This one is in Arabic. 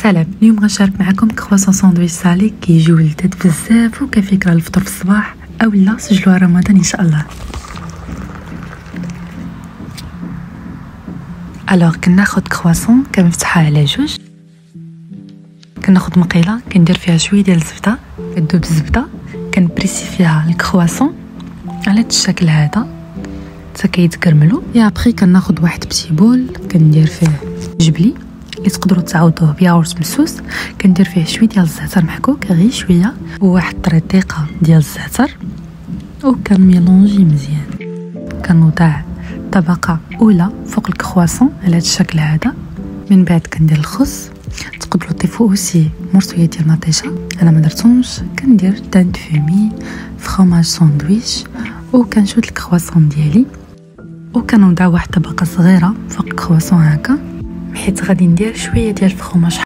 سلام. اليوم غنشارك معكم كرواسون ساندويتش سالي كيجيو لذاذ بزاف وكفكره للفطور في الصباح او لا سجلوها رمضان ان شاء الله. الوغ كناخد كرواسون كنفتحها على جوج، كناخد مقيله كندير فيها شويه ديال الزبده، كدوب الزبده كنبريسي فيها الكرواسون على هذا الشكل هذا حتى كيتكرملوا. يا ابخي كناخد واحد بتي بول كندير فيه جبلي اللي تقدروا تعوضوه بياغورت مسوس، كندير فيه شويه ديال الزعتر محكوك غير شويه وواحد طريقه ديال الزعتر وكنميلونجي مزيان. كنوضع طبقه اولى فوق الكرواسون على هذا الشكل هذا، من بعد كندير الخس، تقدروا تضيفوا اوسي مرسويه ديال نطيشه، انا ما درتهمش، كندير دان فومي فرomاج ساندويتش وكنشوت الكرواسون ديالي وكنوضع واحد طبقه صغيره فوق الكرواسون هكا، حيت غادي ندير شويه ديال الفرomاج